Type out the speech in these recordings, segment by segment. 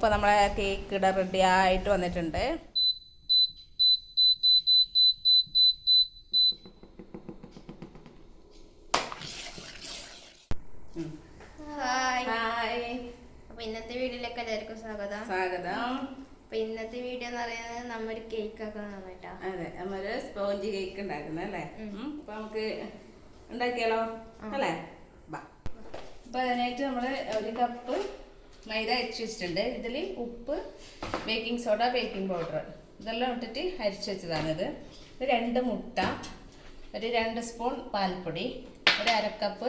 അപ്പോൾ നമ്മളെ കേക്ക് ഇവിടെ റെഡി ആയിട്ട് വന്നിട്ടുണ്ട്. അപ്പൊ ഇന്നത്തെ വീഡിയോയിലേക്ക് എല്ലാവർക്കും സ്വാഗതം. അപ്പൊ ഇന്നത്തെ വീഡിയോ എന്ന് പറയുന്നത് നമ്മൊരു കേക്ക് ആക്കണം കേട്ടോ. അതെ, നമ്മൊരു സ്പോഞ്ച് കേക്ക് ഉണ്ടാക്കുന്നത് അല്ലേ. അപ്പൊ നമുക്ക് ഉണ്ടാക്കിയാലോ അല്ലേ? അപ്പൊ അതിനായിട്ട് നമ്മൾ 1 കപ്പ് മൈദ അരിച്ചു വെച്ചിട്ടുണ്ട്. ഇതിൽ ഉപ്പ്, ബേക്കിംഗ് സോഡ, ബേക്കിംഗ് പൗഡർ ഇതെല്ലാം ഇട്ടിട്ട് അരിച്ചു വെച്ചതാണിത്. 2 മുട്ട, ഒരു 2 സ്പൂൺ പാൽപ്പൊടി, ഒരു 1/2 കപ്പ്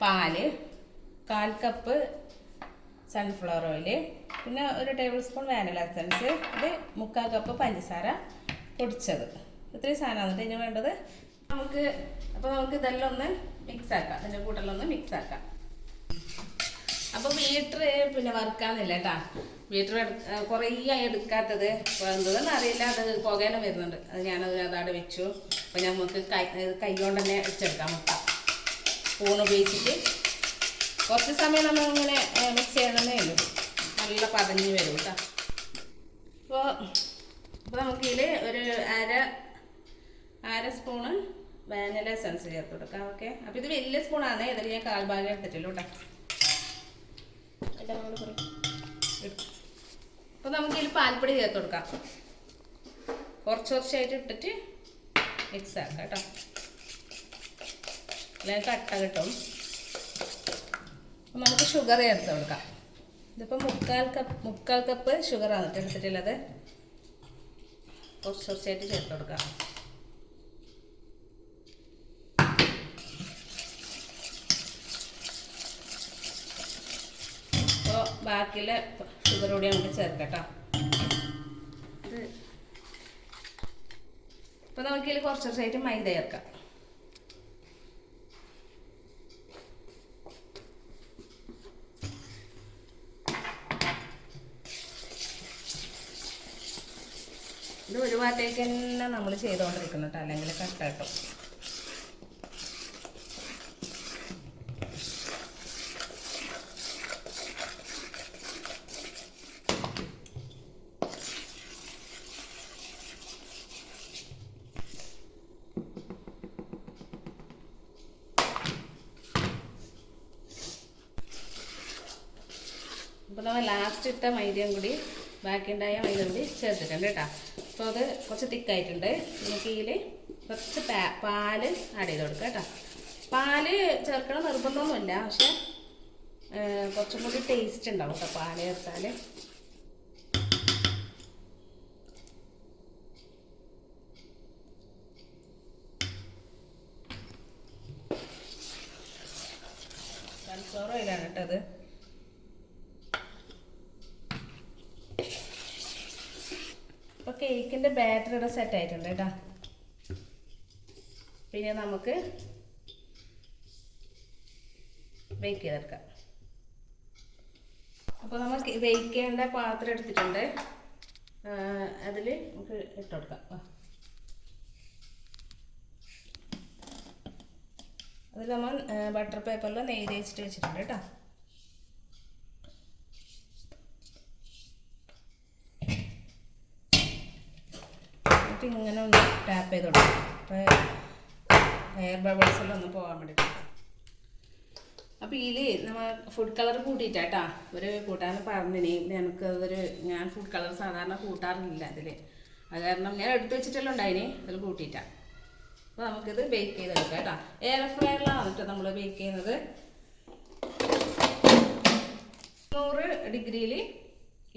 പാല്, 1/4 കപ്പ് സൺഫ്ലവർ ഓയിൽ, പിന്നെ ഒരു ടേബിൾ സ്പൂൺ വാനില എസൻസ്, ഇത് 3/4 കപ്പ് പഞ്ചസാര പൊടിച്ചത്. ഇത്രയും സാധനമാണ് ഇനി വേണ്ടത് നമുക്ക്. അപ്പോൾ നമുക്ക് ഇതെല്ലാം ഒന്ന് മിക്സ് ആക്കാം, ഇതിൻ്റെ കൂട്ടെല്ലാം മിക്സ് ആക്കാം. അപ്പോൾ ബീറ്റർ പിന്നെ വറുക്കാന്നില്ല കേട്ടോ. ബീറ്റർ കുറേ ആയി എടുക്കാത്തത് എന്തെന്ന് അറിയില്ല, അത് പുകയെല്ലാം വരുന്നുണ്ട്. അത് ഞാനത് അതവിടെ വെച്ചു. അപ്പോൾ നമുക്ക് കൈ കൊണ്ട് തന്നെ അടിച്ചെടുക്കാം. മുട്ട സ്പൂൺ ഉപയോഗിച്ചിട്ട് കുറച്ച് സമയം നമ്മൾ ഇങ്ങനെ മിക്സ് ചെയ്യണമെന്നേ ഉള്ളൂ. നല്ല പതഞ്ഞ് വരും കേട്ടോ. അപ്പോൾ നമുക്കിതിൽ ഒരു അര സ്പൂണ് വാനില എസൻസ് ചേർത്ത് കൊടുക്കാം. ഓക്കെ, അപ്പോൾ ഇത് വലിയ സ്പൂണാണ്. ഇതിൽ ഞാൻ 1/4 ഭാഗം എടുത്തിട്ടില്ല കേട്ടോ. അപ്പോൾ നമുക്കിതിൽ പാൽപ്പൊടി ചേർത്ത് കൊടുക്കാം. കുറച്ചായിട്ട് ഇട്ടിട്ട് മിക്സ് ആക്കാം കേട്ടോ, അല്ലെങ്കിൽ കട്ട കിട്ടും. അപ്പോൾ നമുക്ക് ഷുഗർ ചേർത്ത് കൊടുക്കാം. ഇതിപ്പോൾ 3/4 കപ്പ് ഷുഗറാണ് എടുത്തിട്ടുള്ളത്. കുറച്ചായിട്ട് ചേർത്ത് കൊടുക്കാം. അപ്പോൾ ബാക്കിയുള്ള ഷുഗർ കൂടി നമുക്ക് ചേർക്കാം. അപ്പോൾ നമുക്കിതിൽ കുറച്ചായിട്ട് മൈദ ചേർക്കാം. ഇത് ഒരു ഭാഗത്തേക്ക് തന്നെ നമ്മൾ ചെയ്തുകൊണ്ടിരിക്കണം കേട്ടോ, അല്ലെങ്കിൽ കട്ടാട്ടോ. അപ്പോൾ നമ്മൾ ലാസ്റ്റ് ഇട്ട മൈദയും കൂടി, ബാക്കിയുണ്ടായ മൈദ കൂടി ചേർത്തിട്ടുണ്ട് കേട്ടോ. അപ്പോൾ അത് കുറച്ച് തിക്കായിട്ടുണ്ട്. നമുക്ക് ഇതിൽ കുറച്ച് പാല് ആഡ് ചെയ്ത് കൊടുക്കുക കേട്ടോ. പാല് ചേർക്കണം നിർബന്ധമൊന്നുമില്ല, പക്ഷെ കുറച്ചും കൂടി ടേസ്റ്റ് ഉണ്ടാവും കേട്ടോ പാല് ചേർത്താൽ. സൺഫ്ലവർ ഓയിലാണ് കേട്ടത്. അപ്പോൾ കേക്കിൻ്റെ ബാറ്റർ ഇവിടെ സെറ്റ് ആയിട്ടുണ്ട് കേട്ടോ. പിന്നെ നമുക്ക് ബേക്ക് ചെയ്തെടുക്കാം. അപ്പോൾ നമുക്ക് ബേക്ക് ചെയ്യേണ്ട പാത്രം എടുത്തിട്ടുണ്ട്. അതിൽ നമുക്ക് ഇട്ട് കൊടുക്കാം. അതിൽ നമ്മൾ ബട്ടർ പേപ്പറിൽ നെയ്യ് തേച്ചിട്ട് വെച്ചിട്ടുണ്ട് കേട്ടോ. ഇങ്ങനെ ഒന്ന് ടാപ്പ് ചെയ്ത് കൊടുക്കും. അപ്പോൾ എയർ ബബിൾസെല്ലാം ഒന്ന് പോകാൻ വേണ്ടിയിട്ട്. അപ്പോൾ ഇതിൽ നമ്മൾ ഫുഡ് കളർ കൂട്ടിയിട്ടാ ഒരു കൂട്ടാൻ പറഞ്ഞിനി. ഞാൻ ഫുഡ് കളർ സാധാരണ കൂട്ടാറില്ല അതിൽ. അത് കാരണം ഞാൻ എടുത്ത് വെച്ചിട്ടെല്ലാം ഉണ്ടായിനി, അതിൽ കൂട്ടിയിട്ടാണ്. അപ്പോൾ നമുക്കിത് ബേക്ക് ചെയ്തെടുക്കാം കേട്ടോ. എയർ ഫ്രയറിലാണ് കേട്ടോ നമ്മൾ ബേക്ക് ചെയ്യുന്നത്. 100 ഡിഗ്രിയിൽ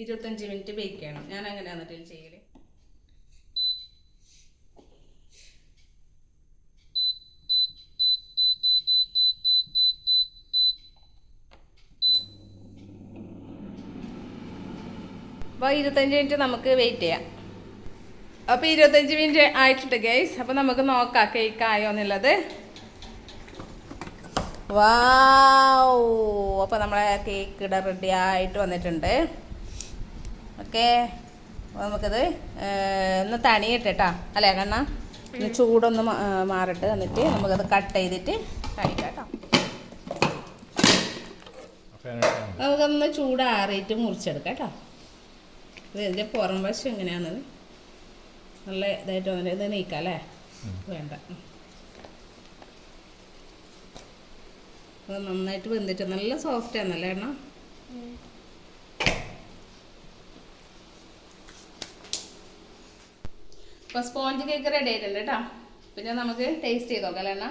25 മിനിറ്റ് ബേക്ക് ചെയ്യണം. ഞാൻ അങ്ങനെയാണ് എന്നിട്ട് ചെയ്യൽ. അപ്പോൾ 25 മിനിറ്റ് നമുക്ക് വെയിറ്റ് ചെയ്യാം. അപ്പോൾ 25 മിനിറ്റ് ആയിട്ടുണ്ട് ഗൈസ്. അപ്പോൾ നമുക്ക് നോക്കാം കേക്ക് ആയോ എന്നുള്ളത്. വാവ്, അപ്പോൾ നമ്മളെ കേക്ക് ഇവിടെ റെഡി ആയിട്ട് വന്നിട്ടുണ്ട്. ഓക്കെ, നമുക്കിത് ഒന്ന് തണിയിട്ട് കേട്ടോ, അല്ലേ കണ്ണ? ഒന്ന് ചൂടൊന്ന് മാറിട്ട് എന്നിട്ട് നമുക്കത് കട്ട് ചെയ്തിട്ട് കഴിക്കാം കേട്ടോ. നമുക്കൊന്ന് ചൂടാറിയിട്ട് മുറിച്ചെടുക്കാം കേട്ടോ. ഇതിൻ്റെ പുറം വശം എങ്ങനെയാണ് നല്ല ഇതായിട്ട് വന്നിട്ട് ഇത് നീക്കാം അല്ലേ? വേണ്ട, അത് നന്നായിട്ട് വെന്തിട്ട് നല്ല സോഫ്റ്റ് ആണല്ലേ എണ്ണ. ഇപ്പോൾ സ്പോഞ്ച് കേക്ക് റെഡി ആയിട്ടുണ്ട് കേട്ടോ. പിന്നെ നമുക്ക് ടേസ്റ്റ് ചെയ്ത് നോക്കാം എണ്ണ.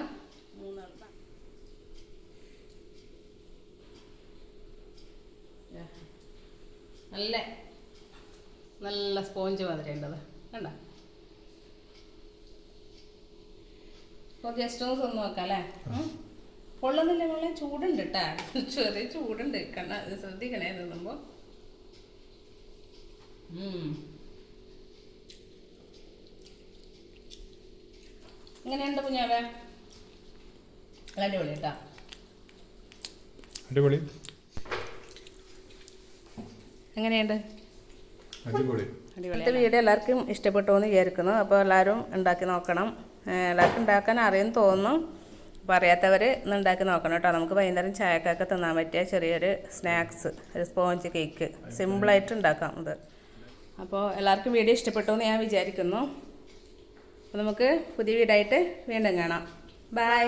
നല്ല നല്ല സ്പോഞ്ച് മാതിരിയുണ്ടത് കണ്ട. അപ്പോൾ ജസ്റ്റ് ഒന്ന് തിന്ന് നോക്കാം അല്ലേ? പൊള്ളുന്നില്ല, മുള്ള ചൂടുണ്ട് കേട്ടാ, ചെറിയ ചൂടുണ്ട്. കണ്ട, ശ്രദ്ധിക്കണേ തിന്നുമ്പോൾ. ഇങ്ങനെയുണ്ട് കുഞ്ഞാവേ? അടിപൊളി കേട്ടാ, അടിപൊളി. എങ്ങനെയുണ്ട്? അടിപൊളി. ഇന്നത്തെ വീഡിയോ എല്ലാവർക്കും ഇഷ്ടപ്പെട്ടു എന്ന് വിചാരിക്കുന്നു. അപ്പോൾ എല്ലാവരും ഉണ്ടാക്കി നോക്കണം. എല്ലാവർക്കും ഉണ്ടാക്കാൻ അറിയുമെന്ന് തോന്നുന്നു. അപ്പോൾ അറിയാത്തവർ ഇന്ന് ഉണ്ടാക്കി നോക്കണം കേട്ടോ. നമുക്ക് വൈകുന്നേരം ചായക്കൊക്കെ തിന്നാൻ പറ്റിയ ചെറിയൊരു സ്നാക്സ്, ഒരു സ്പോഞ്ച് കേക്ക് സിമ്പിളായിട്ട് ഉണ്ടാക്കാം ഇത്. അപ്പോൾ എല്ലാവർക്കും വീഡിയോ ഇഷ്ടപ്പെട്ടു എന്ന് ഞാൻ വിചാരിക്കുന്നു. അപ്പോൾ നമുക്ക് പുതിയ വീഡിയോ ആയിട്ട് വീണ്ടും കാണാം. ബൈ.